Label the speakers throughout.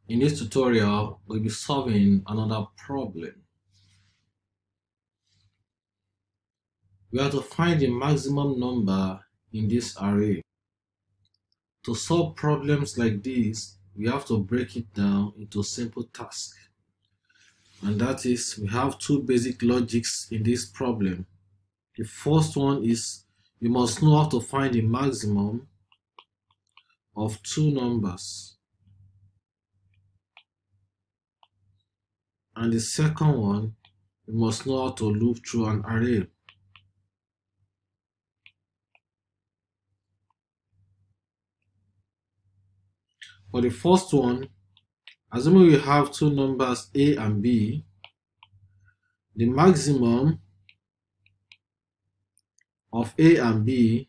Speaker 1: In this tutorial, we'll be solving another problem. We have to find the maximum number in this array. To solve problems like this, we have to break it down into simple tasks. And that is, we have two basic logics in this problem. The first one is you must know how to find the maximum of two numbers. And the second one, you must know how to loop through an array. For the first one, assuming we have two numbers a and b, the maximum of a and b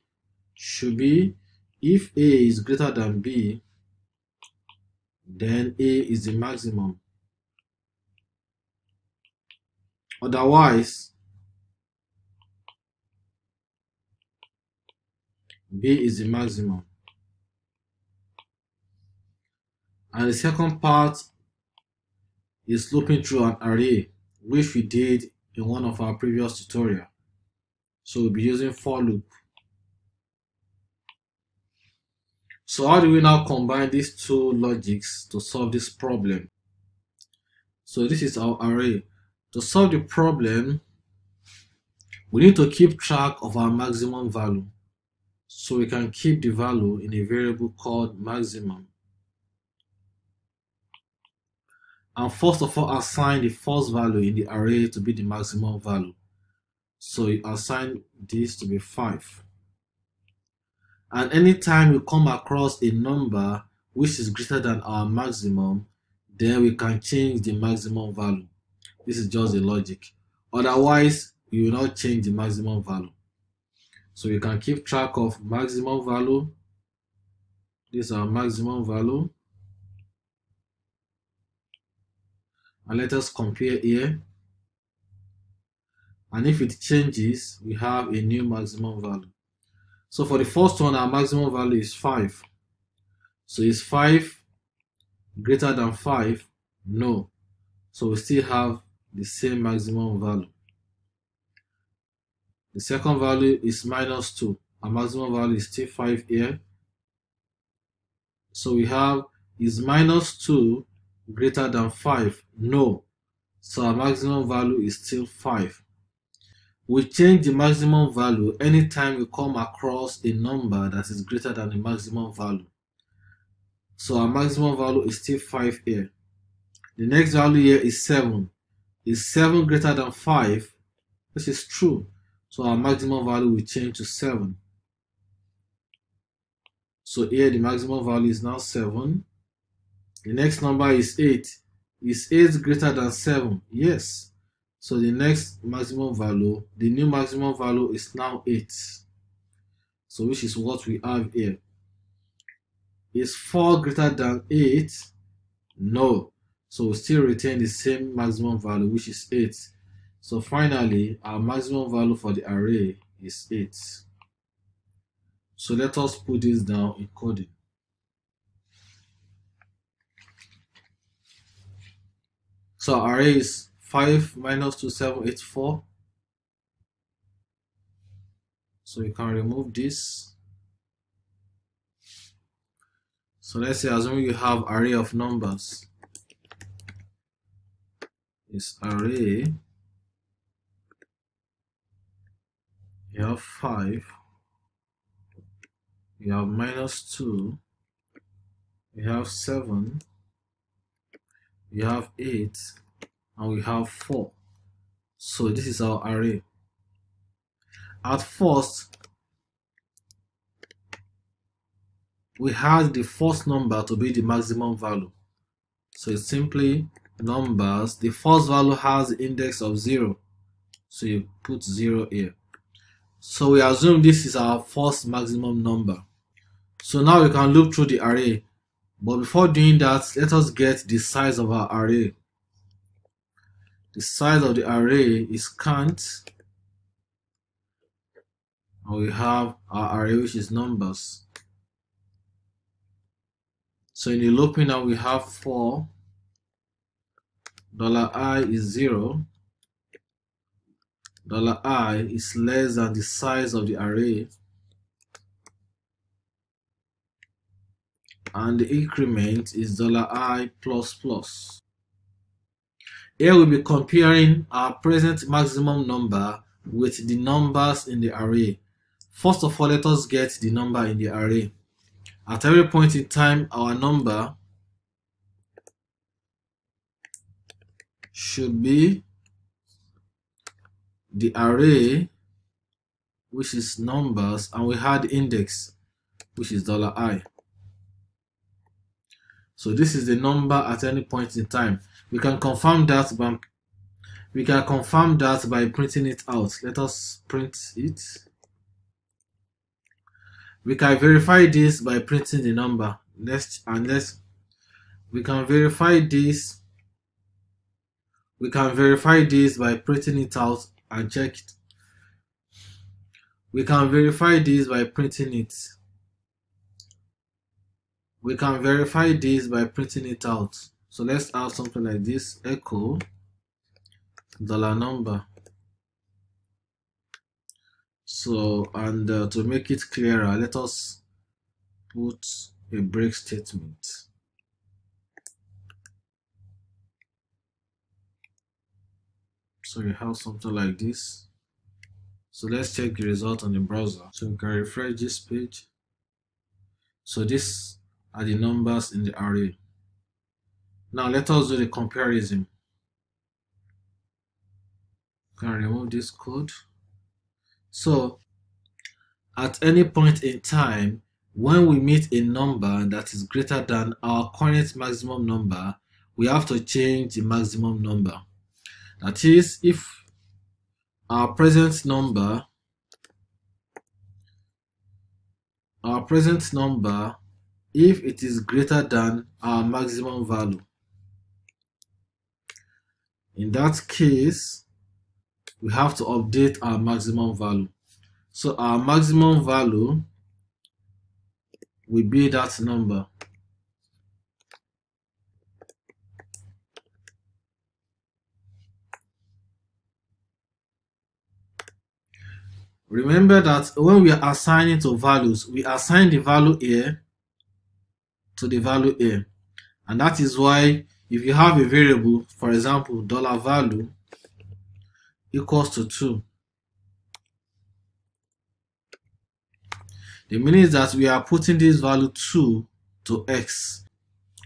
Speaker 1: should be, if a is greater than b, then a is the maximum. Otherwise, b is the maximum. And the second part is looping through an array, which we did in one of our previous tutorials. So we'll be using for loop. So how do we now combine these two logics to solve this problem? So this is our array. To solve the problem, we need to keep track of our maximum value. So we can keep the value in a variable called maximum. And first of all, assign the first value in the array to be the maximum value. So you assign this to be 5. And anytime you come across a number which is greater than our maximum, then we can change the maximum value. This is just the logic. Otherwise, we will not change the maximum value. So we can keep track of maximum value. This is our maximum value. And let us compare here. And if it changes, we have a new maximum value. So for the first one, our maximum value is 5. So is 5 greater than 5? No. So we still have the same maximum value. The second value is minus 2. Our maximum value is still 5 here. So we have, is minus 2 greater than 5? No. So our maximum value is still 5. We change the maximum value anytime we come across a number that is greater than the maximum value. So our maximum value is still 5 here. The next value here is 7. Is 7 greater than 5? This is true. So our maximum value will change to 7. So here the maximum value is now 7. The next number is 8. Is 8 greater than 7? Yes. So the next maximum value, the new maximum value is now 8. So which is what we have here. Is 4 greater than 8? No. So we still retain the same maximum value, which is 8. So finally, our maximum value for the array is 8. So let us put this down in coding. So our array is 5 minus 2, 7, 8, 4. So we can remove this. So let's say, assuming you have array of numbers, is array, you have 5, you have minus 2, you have 7, you have 8, and we have 4. So this is our array. At first, we had the first number to be the maximum value. So it's simply numbers. The first value has the index of 0. So you put 0 here. So we assume this is our first maximum number. So now we can loop through the array. But before doing that, let us get the size of our array. The size of the array is count. And we have our array, which is numbers. So in the looping now we have for $I is 0, $I is less than the size of the array, and the increment is $I plus plus. Here we'll be comparing our present maximum number with the numbers in the array. First of all, let us get the number in the array. At every point in time, our number should be the array, which is numbers, and we had index, which is $I. So this is the number at any point in time. We can confirm that by printing it out. Let us print it. We can verify this by printing the number. We can verify this by printing it out and check it. We can verify this by printing it. We can verify this by printing it out. So let's have something like this: echo $number. So, and to make it clearer, let us put a break statement. So you have something like this. So let's check the result on the browser. So we can refresh this page. So these are the numbers in the array. Now let us do the comparison. Can remove this code. So at any point in time, when we meet a number that is greater than our current maximum number, we have to change the maximum number. That is, if our present number, if it is greater than our maximum value, in that case, we have to update our maximum value. So our maximum value will be that number. Remember that when we are assigning to values, we assign the value here to the value here. And that is why if you have a variable, for example, $value equals to 2, the meaning is that we are putting this value 2 to x.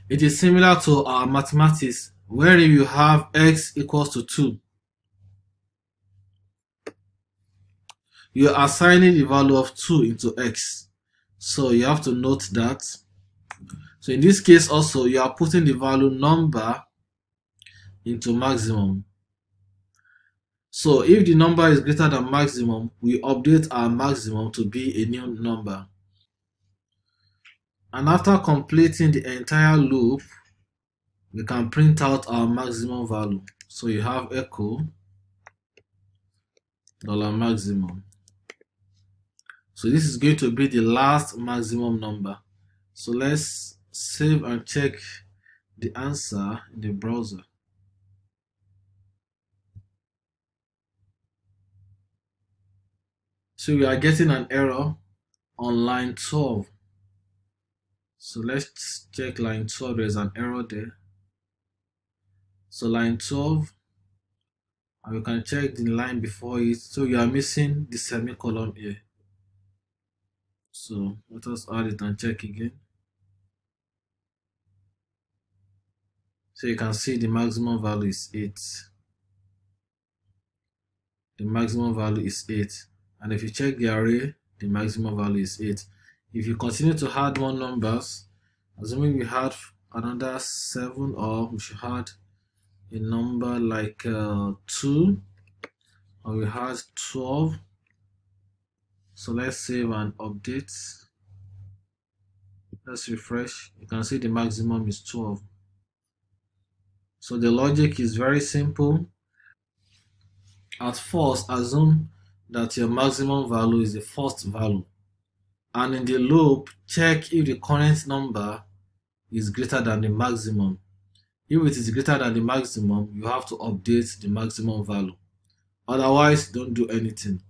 Speaker 1: It is similar to our mathematics, where you have x equals to 2. You are assigning the value of 2 into x. So you have to note that. So in this case also, you are putting the value number into maximum. So if the number is greater than maximum, we update our maximum to be a new number. And after completing the entire loop, we can print out our maximum value. So you have echo $maximum. So this is going to be the last maximum number. So let's save and check the answer in the browser. So we are getting an error on line 12. So let's check line 12. There's an error there. So line 12, and we can check the line before it. So you are missing the semicolon here. So let us add it and check again. So you can see the maximum value is 8. The maximum value is 8. And if you check the array, the maximum value is 8. If you continue to add more numbers, assuming we had another 7, or we should add a number like 2, or we had 12. So let's save and update. Let's refresh. You can see the maximum is 12. So the logic is very simple. At first, assume that your maximum value is the first value, and in the loop, check if the current number is greater than the maximum. If it is greater than the maximum, you have to update the maximum value. Otherwise, don't do anything.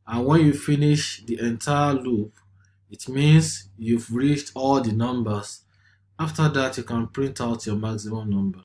Speaker 1: And when you finish the entire loop, it means you've reached all the numbers. After that, you can print out your maximum number.